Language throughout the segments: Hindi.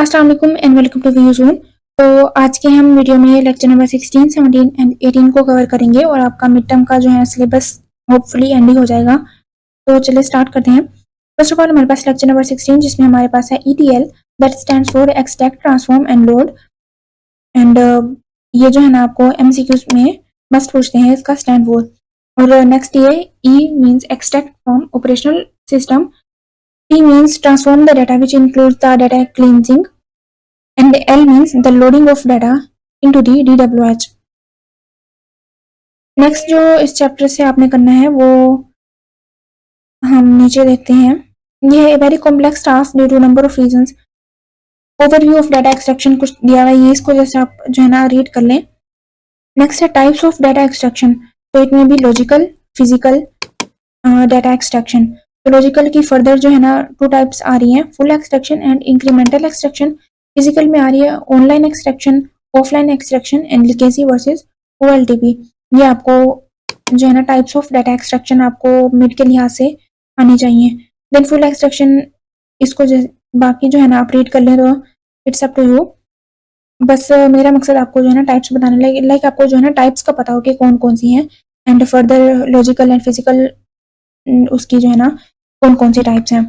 अस्सलाम वालेकुम and welcome to View Zone. तो आज के हम वीडियो में लेक्चर नंबर 16, 17 एंड 18 को कवर करेंगे और आपका मिड टर्म का जो है सिलेबस होपफुली एंड हो जाएगा। तो चलिए स्टार्ट करते हैं। फर्स्ट ऑफ ऑल हमारे पास लेक्चर नंबर 16 जिसमें हमारे पास है ETL that stands for extract transform and load. And ये जो है ना आपको MCQs में मस्ट पूछते हैं इसका स्टैंड फॉर। और नेक्स्ट ये E means extract from operational system, T means transform the data which includes the data cleansing, and L means the loading of data into the DWH. Next जो इस चैप्टर से आपने करना है वो हम नीचे देखते हैं। ये है very complex task due to number of reasons. Overview of data extraction कुछ दिया हुआ है, ये इसको जैसे आप जो है ना रीड कर लें। नेक्स्ट है टाइप्स ऑफ डाटा एक्सट्रैक्शन, तो इट में भी लॉजिकल, फिजिकल डाटा एक्सट्रैक्शन। तो लॉजिकल की फर्दर जो है ना 2 टाइप्स आ रही हैं, full extraction and incremental extraction. Physical में आ रही है online extraction, offline extraction and legacy versus OLTP। ये आपको जो है ना टाइप्स ऑफ डाटा एक्सट्रैक्शन आपको मिड के लिहाज से आनी चाहिए। देन फुल एक्सट्रैक्शन, इसको बाकी जो है ना आप रीड कर लें तो इट्स अप टू यू। बस मेरा मकसद आपको जो है ना टाइप्स बताने, लाइक आपको जो है ना टाइप्स का पता हो कि कौन कौन सी हैं, and further logical and physical उसकी जो है ना कौन कौन सी टाइप्स हैं।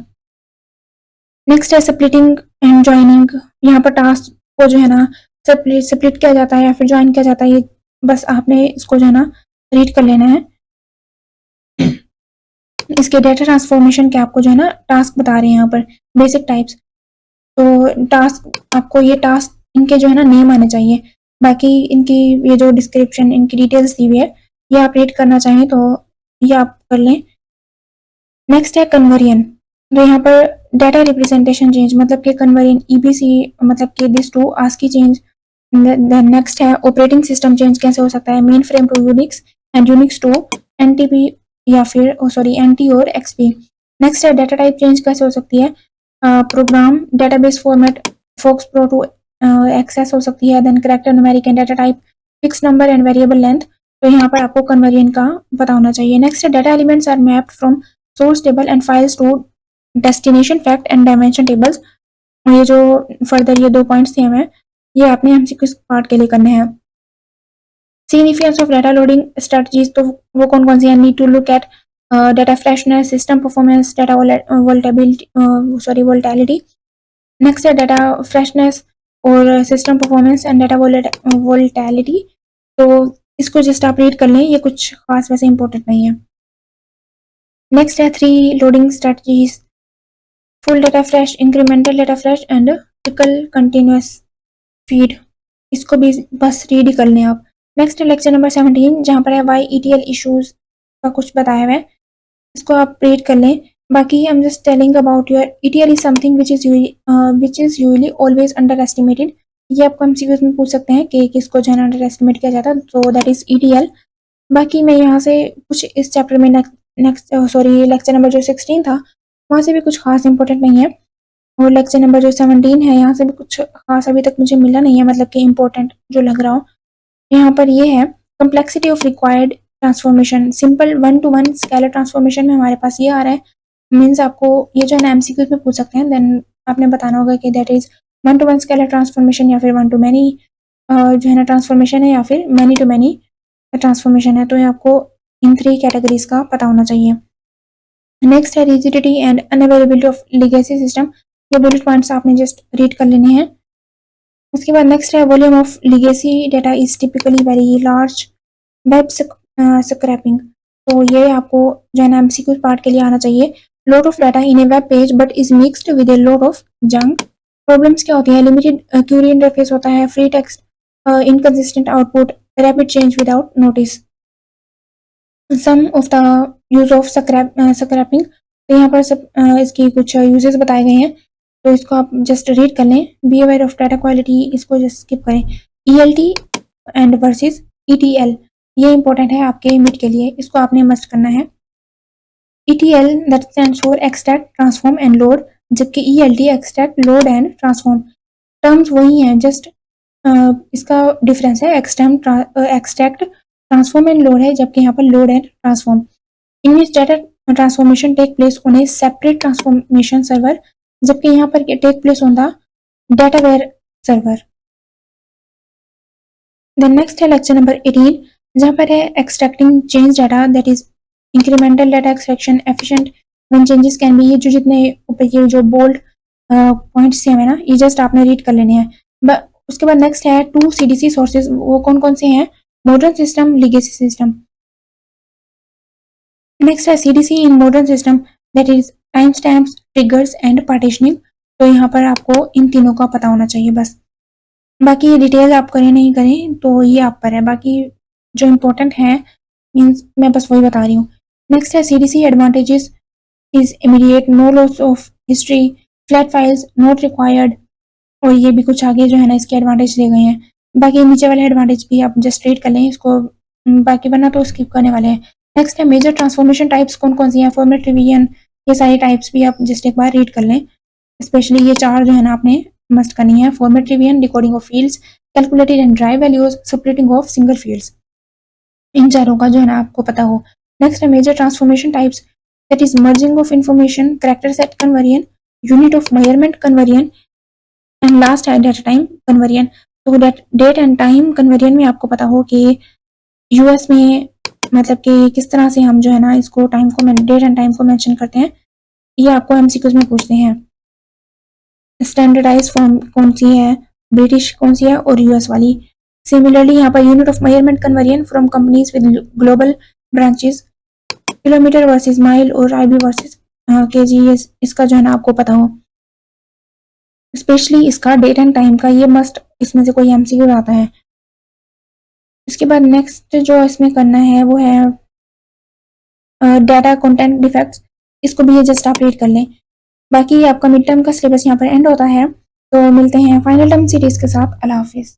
नेक्स्ट है स्प्लिटिंग एंड ज्वाइनिंग। यहाँ पर टास्क को जो है ना स्प्लिट किया जाता है या फिर ज्वाइन किया जाता है, ये बस आपने इसको जो है ना रीड कर लेना है। इसके डेटा ट्रांसफॉर्मेशन के आपको जो है ना टास्क बता रहे हैं यहाँ पर, बेसिक टाइप्स। तो टास्क आपको ये टास्क इनके जो है ना नेम आने चाहिए, बाकी इनकी ये जो डिस्क्रिप्शन इनकी डिटेल्स दी हुई है ये आप रीड करना चाहें तो ये आप कर लें। नेक्स्ट है कन्वर्जन। तो यहाँ पर डाटा रिप्रेजेंटेशन चेंज मतलब कि कन्वर्जन EBC मतलब कि this to ASCII change. Next है ऑपरेटिंग सिस्टम चेंज कैसे हो सकता है, mainframe to Unix and Unix to NTP या फिर NT और XP। नेक्स्ट है डाटा टाइप चेंज कैसे हो सकती है, program database format FoxPro to Access हो सकती है। Then character numeric and data type fix number and variable length, तो यहाँ पर आपको कन्वर्जन का पता होना चाहिए। नेक्स्ट है data elements are mapped from source table and files to destination fact and dimension tables. ये जो फर्दर ये 2 पॉइंट्स थे हमें, ये आपने MCQ पार्ट के लिए करने हैं। Significance of data loading strategies, तो वो कौन कौन सी है, need to look at data freshness, system performance, data volatility. Next है डाटा फ्रेशनेस और system performance and data volatility. तो इसको जस्ट आप रीड कर लें, ये कुछ खास वैसे इंपॉर्टेंट नहीं है। नेक्स्ट है 3 loading strategies, full data fresh, incremental data fresh and vertical continuous feed. इसको भी बस रीड ही कर लें आप। नेक्स्ट है लेक्चर नंबर 17 जहाँ पर है वाई ETL इश्यूज का कुछ बताया हुआ है, इसको आप रीड कर लें। बाकी I am just telling about your ETL is something which is usually always under estimated. ये आपको MCQs में पूछ सकते हैं कि किसको जो है अंडर एस्टिमेट किया जाता है, तो दैट इज ETL। बाकी मैं यहाँ से कुछ इस चैप्टर में लेक्चर नंबर जो 16 था वहाँ से भी कुछ खास इंपॉर्टेंट नहीं है, और लेक्चर नंबर जो 17 है यहाँ से भी कुछ खास अभी तक मुझे मिला नहीं है, मतलब कि इम्पोर्टेंट जो लग रहा हो। यहाँ पर ये है complexity of required transformation, simple 1-to-1 scalar transformation में हमारे पास ये आ रहा है। मीन्स आपको ये जो है ना MCQs में पूछ सकते हैं, देन आपने बताना होगा कि that is 1-to-1 scalar transformation या फिर 1-to-many जो है ना ट्रांसफॉर्मेशन है या फिर many-to-many ट्रांसफॉर्मेशन है। तो ये आपको इन 3 कैटेगरीज का पता होना चाहिए। नेक्स्ट है rigidity and unavailability of legacy system, ये बुलेट पॉइंट्स आपने जस्ट रीड कर लेने हैं। उसके बाद नेक्स्ट है volume of legacy data is typically very large, web scrapping, तो ये आपको जो है ना MCQ पार्ट के लिए आना चाहिए। Load of data in a web page but is mixed with a load of junk. Problems क्या होती है, लिमिटेड क्यूरी इंटरफेस होता है, free text, inconsistent output, rapid change without notice. Some of the use of scraping, तो यहाँ पर इसकी कुछ यूजेस बताए गए हैं, तो इसको आप जस्ट रीड कर लें। Be aware of data quality, इसको जस्ट स्किप करें। ELT एंड वर्सेस ETL, ये इंपॉर्टेंट है आपके मिड के लिए, इसको आपने मस्ट करना है। ETL that stands for extract transform and load, जबकि ELT extract load and transform. Terms वही हैं, जस्ट इसका डिफरेंस है, एक्सट्रैक्ट ट्रांसफॉर्म एंड लोड है, जबकि यहाँ पर load and transform. In which data transformation take place on a separate transformation server, जबकि यहाँ पर take place on the data warehouse server. Then next है लेक्चर नंबर 18, जहाँ पर है extracting change data, that is incremental data extraction efficient when changes can be. ये जो जितने ऊपर ये जो बोल्ड पॉइंट्स हैं ना, ये जस्ट आपने रीड कर लेने हैं। उसके बाद नेक्स्ट है 2 CDC सोर्सेज, वो कौन कौन से हैं? Modern system, legacy system. Next है CDC in modern system, that is time stamps, triggers and partitioning. तो यहाँ पर आपको इन तीनों का पता होना चाहिए बस। बाकी ये डिटेल आप करें नहीं करें तो ये आप पर है, बाकी जो इम्पोर्टेंट है मीन्स मैं बस वही बता रही हूँ। नेक्स्ट है CDC advantages is immediate, no loss of history, flat files not required. और ये भी कुछ आगे जो है ना इसके एडवांटेज दिए गए हैं। बाकी नीचे वाले एडवांटेज भी आप जस्ट रीड कर लें इसको, बाकी वरना तो स्किप करने वाले हैं। नेक्स्ट है मेजर ट्रांसफॉर्मेशन टाइप्स कौन कौन सी हैं, फॉर्मेट रिवीजन, ये सारी टाइप्स भी आप जस्ट एक बार रीड कर लें। स्पेशली ये 4 जो है ना आपने मस्ट करनी है, format revision, decoding of fields, calculated and derived values, splitting of single fields. इन चारों का जो है ना आपको पता हो। नेक्स्ट है major transformation types, that is merging of information, character set conversion, unit of measurement conversion, and last है डेटा टाइम कन्वर्जन। तो डेट एंड टाइम कन्वर्जन में आपको पता हो कि यूएस में मतलब कि किस तरह से हम जो है ना इसको टाइम को डेट एंड टाइम को मेंशन करते हैं, ये आपको एमसीक्यूज में पूछते हैं। स्टैंडर्डाइज फॉर्म कौन सी है, ब्रिटिश कौन सी है और यूएस वाली। सिमिलरली यहाँ per unit of measurement conversion from companies with global branches, kilometre versus mile और आईबी वर्सेस केजी, इसका जो है ना आपको पता हो। स्पेशली इसका डेट एंड टाइम का ये मस्ट, इसमें से कोई एमसीक्यू आता है। इसके बाद नेक्स्ट जो इसमें करना है वो है डाटा कंटेंट डिफेक्ट्स, इसको भी ये जस्ट आप रीड कर लें। बाकी आपका मिड टर्म का सिलेबस यहाँ पर एंड होता है, तो मिलते हैं फाइनल टर्म सीरीज के साथ। अल्लाह हाफिज़।